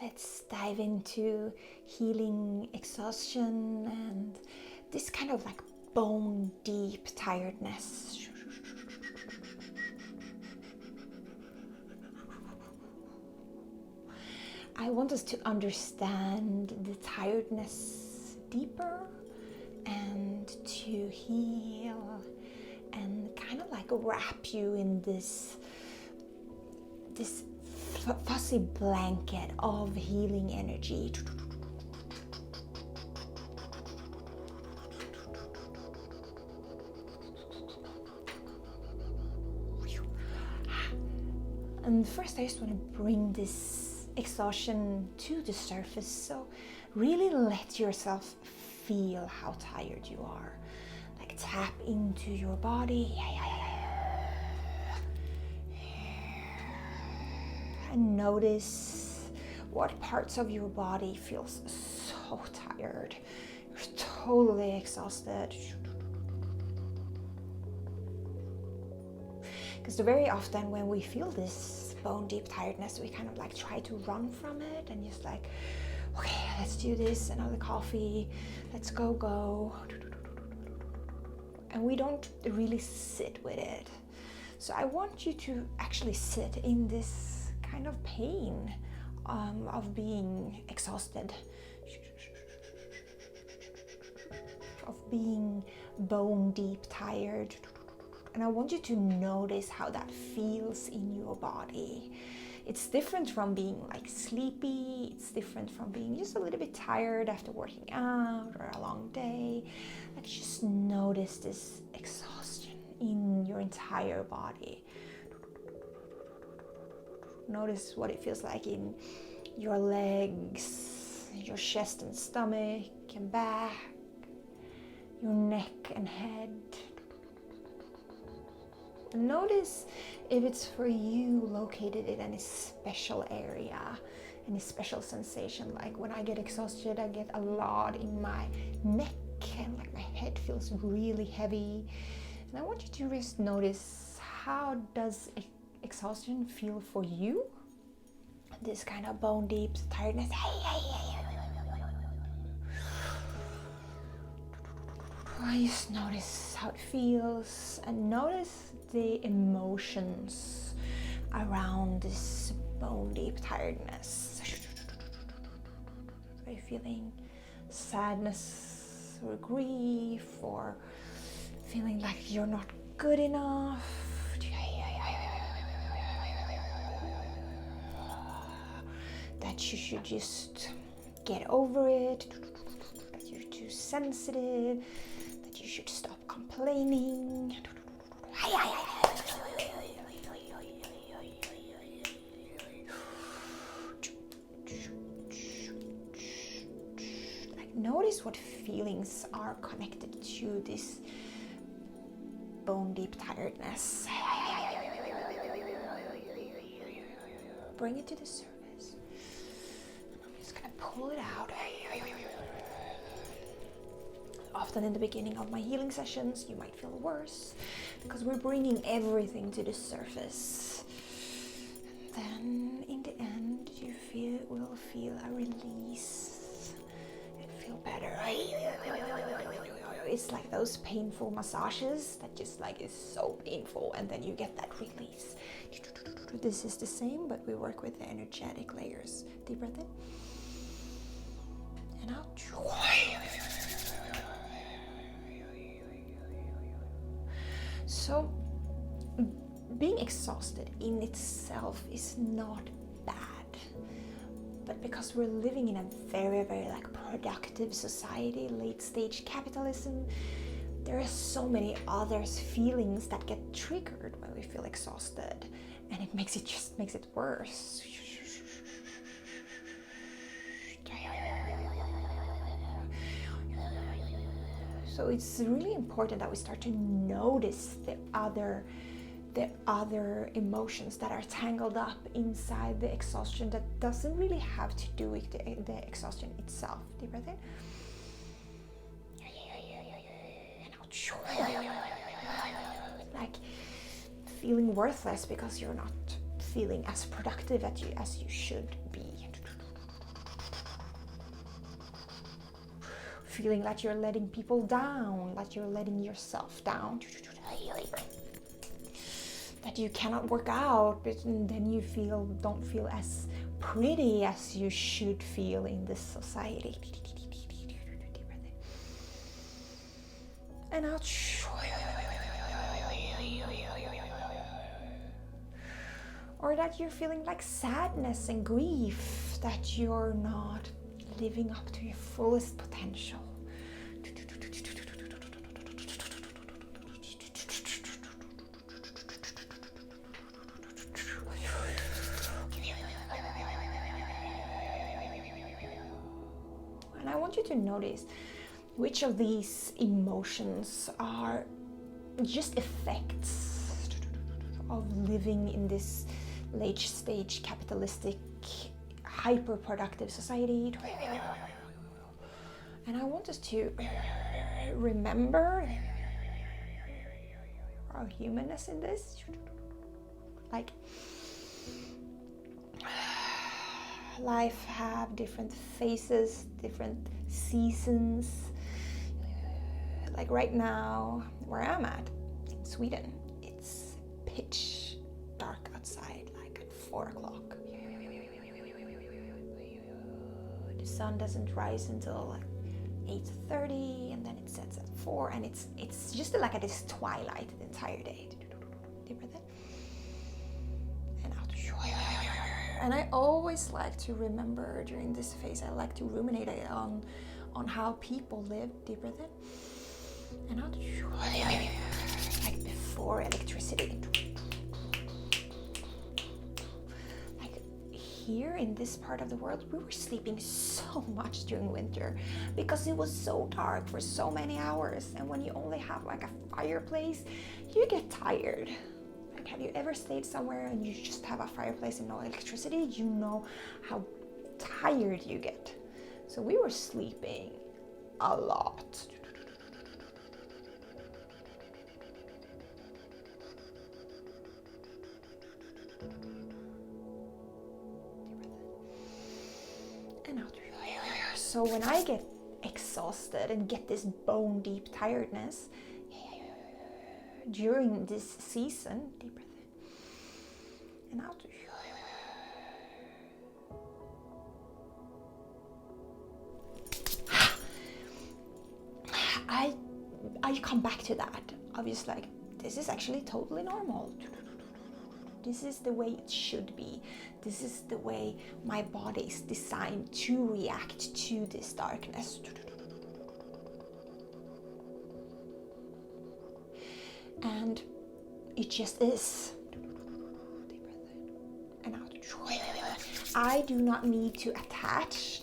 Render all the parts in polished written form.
Let's dive into healing exhaustion and this kind of like bone deep tiredness. I want us to understand the tiredness deeper and to heal and kind of like wrap you in this fuzzy blanket of healing energy. And first I just want to bring this exhaustion to the surface, so really let yourself feel how tired you are. Like tap into your body and notice what parts of your body feels so tired. You're totally exhausted. Because very often when we feel this bone deep tiredness, we kind of like try to run from it and just like, okay, let's do this, another coffee, let's go. And we don't really sit with it. So I want you to actually sit in this kind of pain of being exhausted, of being bone deep tired. And I want you to notice how that feels in your body. It's different from being like sleepy. It's different from being just a little bit tired after working out or a long day. Like just notice this exhaustion in your entire body. Notice what it feels like in your legs, your chest and stomach and back, your neck and head. Notice if it's for you located in any special area, any special sensation. Like when I get exhausted, I get a lot in my neck and like my head feels really heavy. And I want you to just notice, how does exhaustion feel for you? This kind of bone deep tiredness. Just notice how it feels and notice the emotions around this bone deep tiredness. Are you feeling sadness or grief or feeling like you're not good enough? That you should just get over it, that you're too sensitive, that you should stop complaining. Like notice what feelings are connected to this bone deep tiredness. Bring it to the surface. Pull it out. Often in the beginning of my healing sessions, you might feel worse because we're bringing everything to the surface. And then in the end, you will feel a release and feel better. It's like those painful massages that just like is so painful, and then you get that release. This is the same, but we work with the energetic layers. Deep breath in. And out. So being exhausted in itself is not bad, but because we're living in a very, very like productive society, late stage capitalism, there are so many other feelings that get triggered when we feel exhausted, and it makes it worse. So it's really important that we start to notice the other emotions that are tangled up inside the exhaustion that doesn't really have to do with the exhaustion itself. Deep breath in. Like feeling worthless because you're not feeling as productive as you should be. feeling that you're letting people down, that you're letting yourself down, that you cannot work out, but then you don't feel as pretty as you should feel in this society. And out. Or that you're feeling like sadness and grief, that you're not living up to your fullest potential. And I want you to notice which of these emotions are just effects of living in this late stage capitalistic hyper-productive society. And I want us to remember our humanness in this. Like, life have different phases, different seasons. Like right now, where I'm at, in Sweden, it's pitch dark outside, like at 4 o'clock. The sun doesn't rise until like 8:30, and then it sets at 4, and it's just like at this twilight the entire day. Deep breath in. And out. And I always like to remember during this phase, I like to ruminate on how people live. Deep breath in. And out. Like before electricity. Like here in this part of the world, we were sleeping so much during winter because it was so dark for so many hours. And when you only have like a fireplace, you get tired. Like, have you ever stayed somewhere and you just have a fireplace and no electricity? You know how tired you get. So we were sleeping a lot. And out. So when I get exhausted and get this bone deep tiredness during this season, deep breath in and out. I come back to that. Obviously, like, this is actually totally normal. This is the way it should be. This is the way my body is designed to react to this darkness. And it just is. Deep breath in and out. I do not need to attach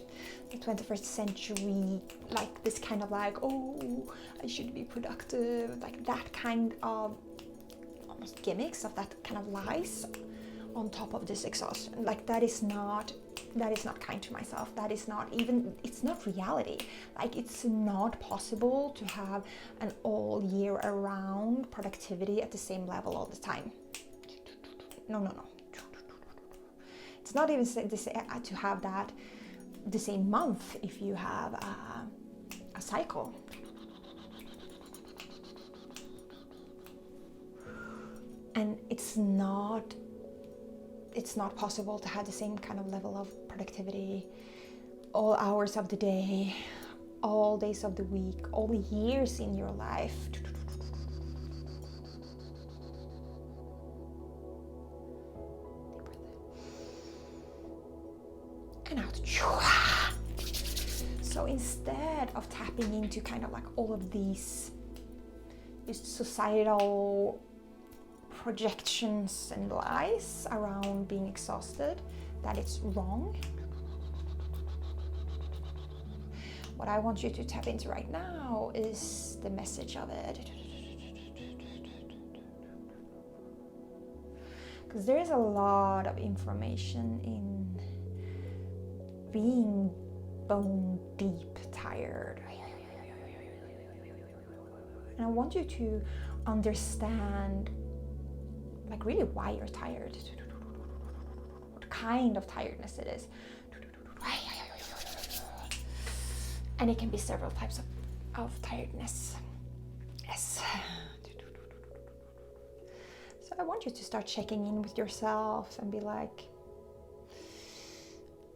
the 21st century, like this kind of like, oh, I should be productive, like that kind of almost gimmicks of that kind of lies on top of this exhaustion. Like that is not kind to myself. That is not even, it's not reality. Like it's not possible to have an all year around productivity at the same level all the time. No. It's not even to have that the same month if you have a cycle. And it's not possible to have the same kind of level of productivity all hours of the day, all days of the week, all the years in your life. And out. So instead of tapping into kind of like all of these societal projections and lies around being exhausted, that it's wrong, what I want you to tap into right now is the message of it. Because there is a lot of information in being bone deep tired. And I want you to understand like really why you're tired, what kind of tiredness it is. And it can be several types of tiredness. Yes. So I want you to start checking in with yourself and be like,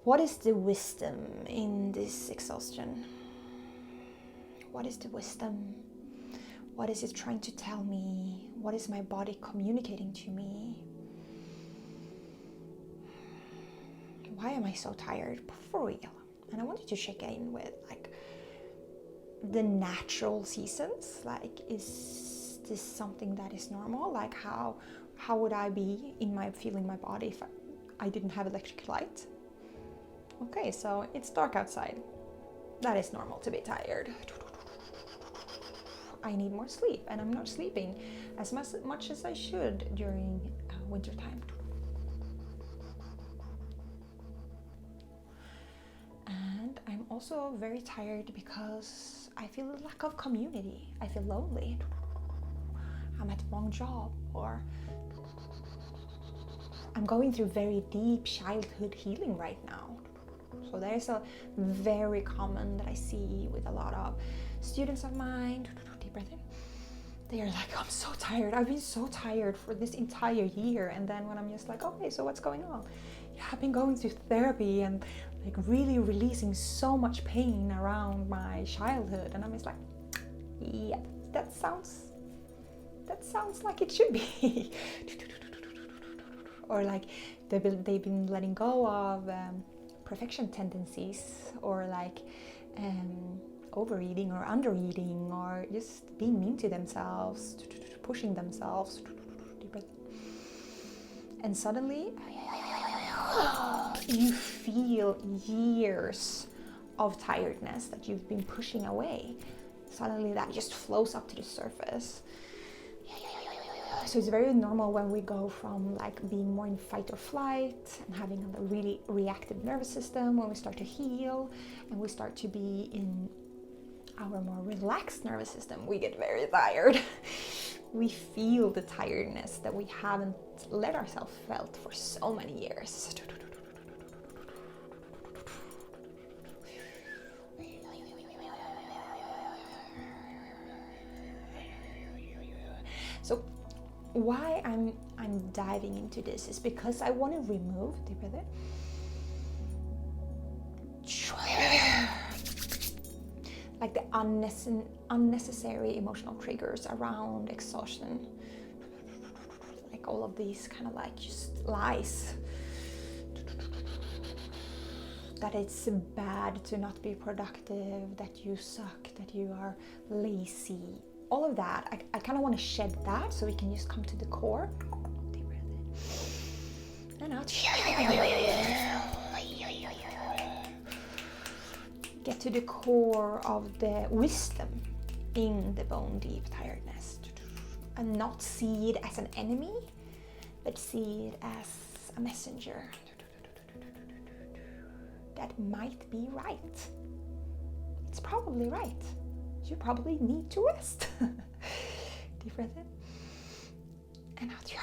what is the wisdom in this exhaustion? What is the wisdom? What is it trying to tell me? What is my body communicating to me? Why am I so tired? For real. And I want you to check in with like the natural seasons. Like, is this something that is normal? Like how would I be feeling my body if I didn't have electric light? Okay, so it's dark outside. That is normal to be tired. I need more sleep, and I'm not sleeping as much as I should during winter time. And I'm also very tired because I feel a lack of community. I feel lonely. I'm at the wrong job, or I'm going through very deep childhood healing right now. So there's a very common that I see with a lot of students of mine. Deep breath in. They are like, I'm so tired. I've been so tired for this entire year. And then when I'm just like, okay, so what's going on? Yeah, I've been going through therapy and like really releasing so much pain around my childhood. And I'm just like, yeah, that sounds like it should be. Or like they've been letting go of perfection tendencies, or like overeating or undereating, or just being mean to themselves, pushing themselves. And suddenly you feel years of tiredness that you've been pushing away. Suddenly that just flows up to the surface. So it's very normal when we go from like being more in fight or flight and having a really reactive nervous system, when we start to heal and we start to be in our more relaxed nervous system, we get very tired. We feel the tiredness that we haven't let ourselves felt for so many years. So why I'm diving into this is because I want to remove, deep breath in, like the unnecessary emotional triggers around exhaustion, like all of these kind of like just lies that it's bad to not be productive, that you suck, that you are lazy. All of that, I kind of want to shed that so we can just come to the core. Deep breath in. And out. Get to the core of the wisdom in the bone deep tiredness. And not see it as an enemy, but see it as a messenger that might be right. It's probably right. You probably need to rest. Deep breath in and out.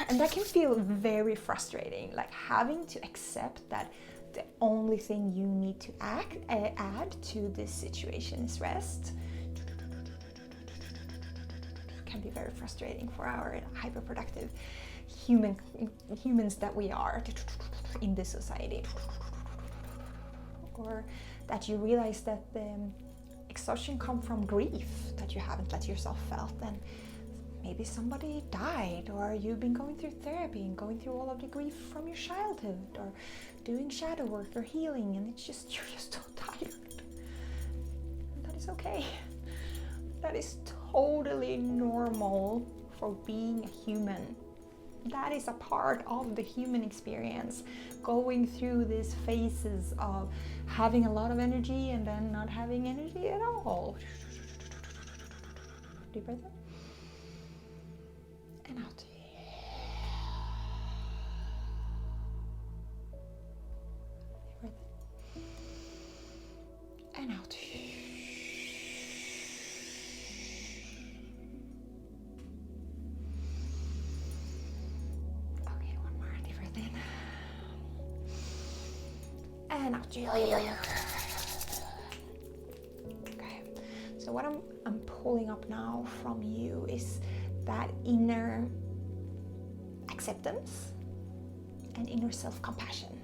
And that can feel very frustrating, like having to accept that the only thing you need to add to this situation is rest. Can be very frustrating for our hyperproductive humans that we are in this society. Or that you realize that the exhaustion comes from grief that you haven't let yourself felt, and maybe somebody died, or you've been going through therapy and going through all of the grief from your childhood, or doing shadow work or healing, and you're just so tired. And that is okay. That is totally normal for being a human. That is a part of the human experience, going through these phases of having a lot of energy and then not having energy at all. Deep breath in and out. Deep breath in and out. And out. So what I'm pulling up now from you is that inner acceptance and inner self-compassion.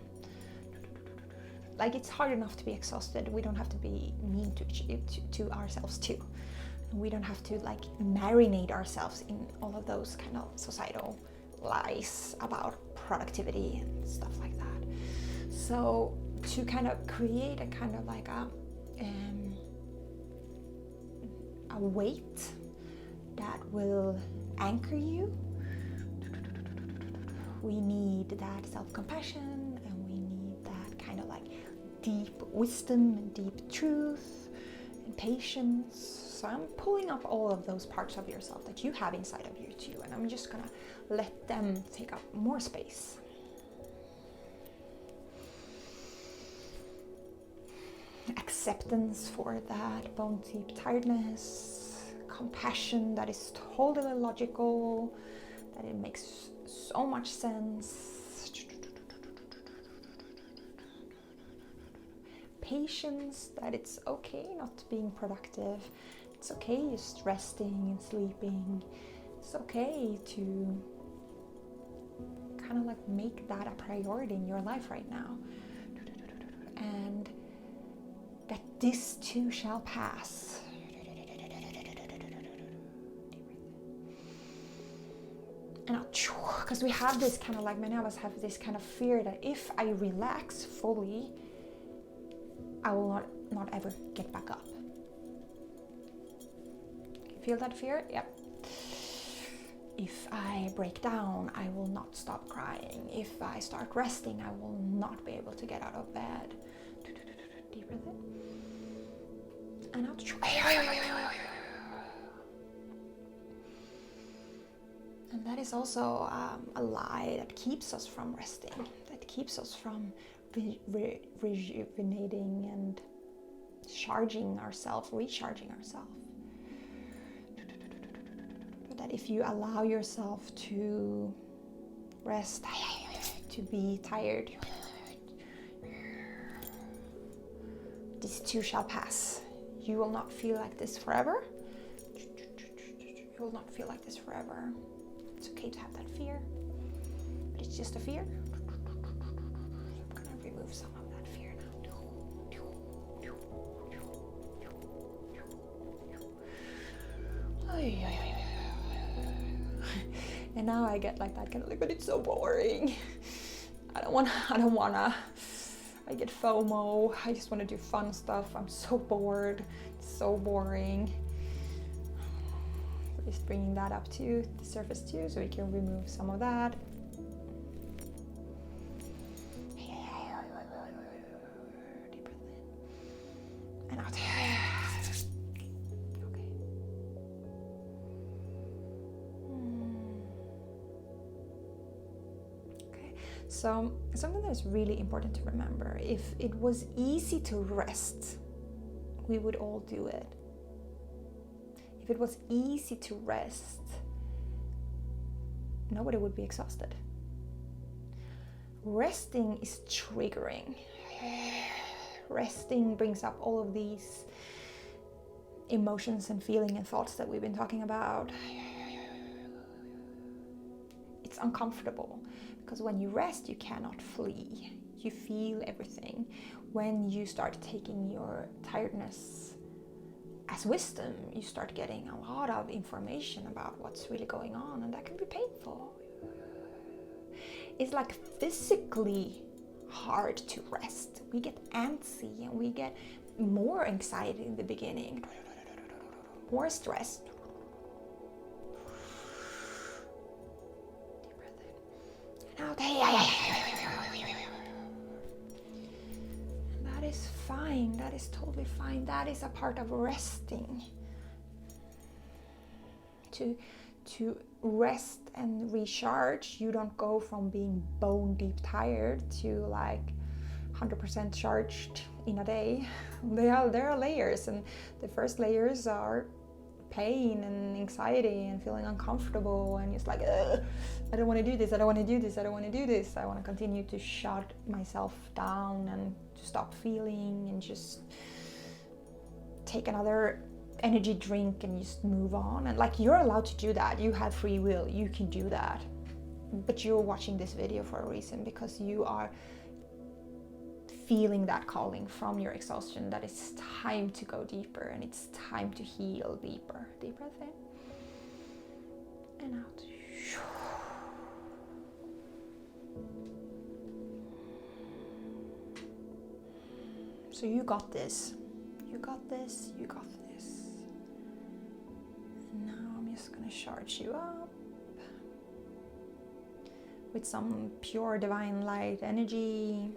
Like, it's hard enough to be exhausted. We don't have to be mean to ourselves too. We don't have to like marinate ourselves in all of those kind of societal lies about productivity and stuff like that. So to kind of create a kind of like a weight that will anchor you, we need that self-compassion, and we need that kind of like deep wisdom and deep truth and patience. So I'm pulling up all of those parts of yourself that you have inside of you too, and I'm just gonna let them take up more space. Acceptance for that bone deep tiredness, compassion that is totally logical, that it makes so much sense. Patience that it's okay not being productive. It's okay just resting and sleeping. It's okay to kind of like make that a priority in your life right now. And that this too shall pass. And because we have this kind of like, many of us have this kind of fear that if I relax fully, I will not ever get back up. Feel that fear? Yep. If I break down, I will not stop crying. If I start resting, I will not be able to get out of bed. Deep breath in. And out. And that is also a lie that keeps us from resting, that keeps us from rejuvenating and recharging ourselves. That if you allow yourself to rest, to be tired, this too shall pass. You will not feel like this forever. You will not feel like this forever. It's okay to have that fear, but it's just a fear. I'm gonna remove some of that fear now. And now I get like that kind of like, but it's so boring. I don't wanna. I get FOMO. I just want to do fun stuff. I'm so bored. It's so boring. Just bringing that up to the surface too, so we can remove some of that. Deep breath in and out. Okay. Okay. So something that's really important to remember: if it was easy to rest, we would all do it. If it was easy to rest, nobody would be exhausted. Resting is triggering. Resting brings up all of these emotions and feelings and thoughts that we've been talking about. It's uncomfortable because when you rest, you cannot flee. You feel everything. When you start taking your tiredness as wisdom, you start getting a lot of information about what's really going on, and that can be painful. It's like physically hard to rest. We get antsy and we get more anxiety in the beginning, more stressed. Deep breath in and out. That is fine. That is totally fine. That is a part of resting. To rest and recharge, you don't go from being bone deep tired to like 100% charged in a day. There are layers, and the first layers are pain and anxiety and feeling uncomfortable, and it's like, I don't want to do this, I don't want to do this, I don't want to do this. I want to continue to shut myself down and to stop feeling and just take another energy drink and just move on. And like, you're allowed to do that. You have free will. You can do that. But you're watching this video for a reason, because you are feeling that calling from your exhaustion that it's time to go deeper and it's time to heal deeper. Deep breath in and out. So you got this. You got this. You got this. And now I'm just gonna charge you up with some pure divine light energy.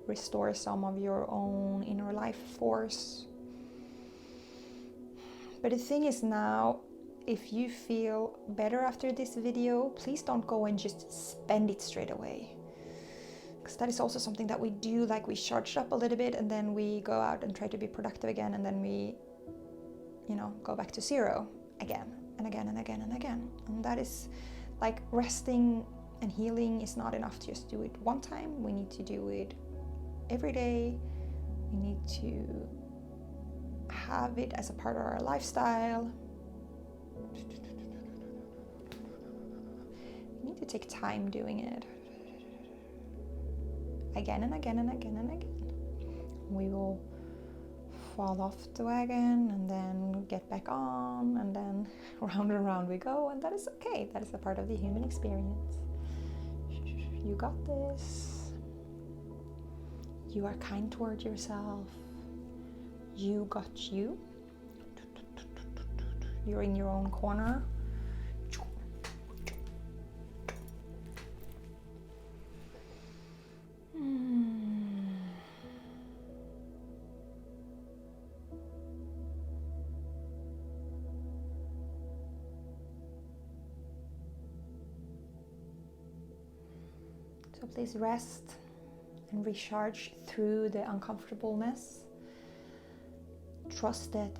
Restore some of your own inner life force. But the thing is now, if you feel better after this video, please don't go and just spend it straight away. Because that is also something that we do, like we charge up a little bit and then we go out and try to be productive again, and then we, go back to zero again and again and again and again. And that is like, resting and healing is not enough to just do it one time. We need to do it every day. We need to have it as a part of our lifestyle. We need to take time doing it again and again and again and again. We will fall off the wagon and then get back on, and then round and round we go, and that is okay. That is a part of the human experience. You got this. You are kind toward yourself. You got you. You're in your own corner. So please rest and recharge through the uncomfortableness. Trust that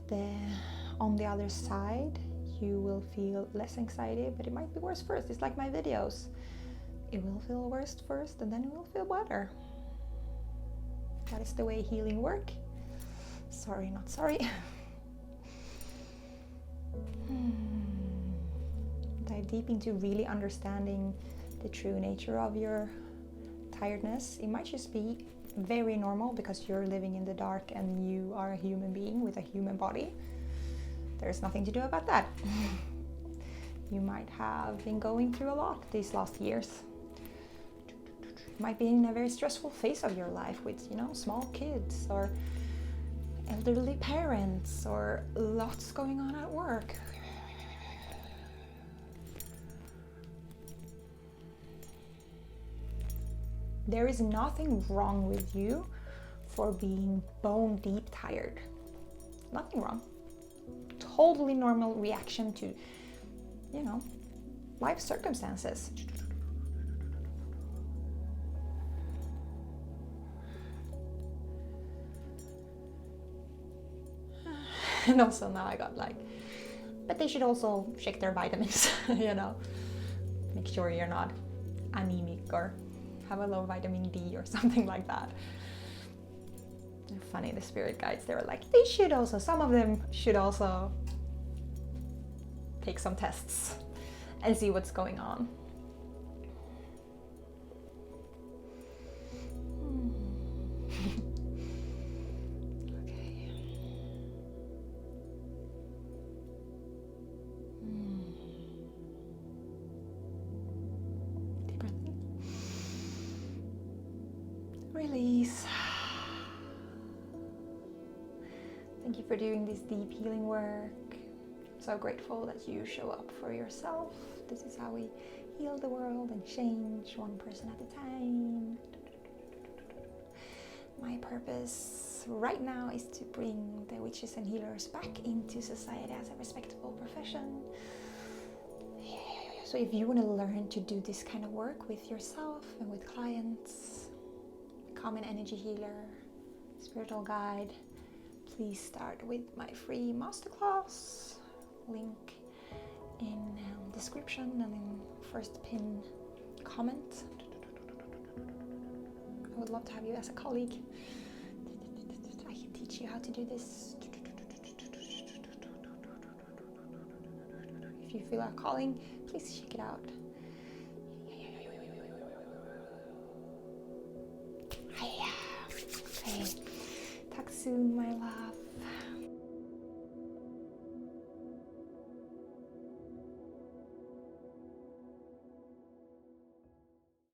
on the other side you will feel less anxiety, but it might be worse first. It's like my videos. It will feel worse first and then it will feel better. That is the way healing works. Sorry, not sorry. Dive deep into really understanding the true nature of your tiredness. It might just be very normal because you're living in the dark and you are a human being with a human body. There's nothing to do about that. You might have been going through a lot these last years. You might be in a very stressful phase of your life with, small kids or elderly parents or lots going on at work. There is nothing wrong with you for being bone deep tired. Nothing wrong. Totally normal reaction to, life circumstances. And also now I got but they should also check their vitamins, Make sure you're not anemic or have a low vitamin D or something like that. They're funny, the spirit guides, they were like, some of them should also take some tests and see what's going on. Okay. Deep breath in. Release. Thank you for doing this deep healing work. I'm so grateful that you show up for yourself. This is how we heal the world and change one person at a time. My purpose right now is to bring the witches and healers back into society as a respectable profession. So if you want to learn to do this kind of work with yourself and with clients, become an energy healer, spiritual guide, please start with my free masterclass. Link in description and in first pin comment. I would love to have you as a colleague teach you how to do this. If you feel a calling, please check it out. Okay, talk soon.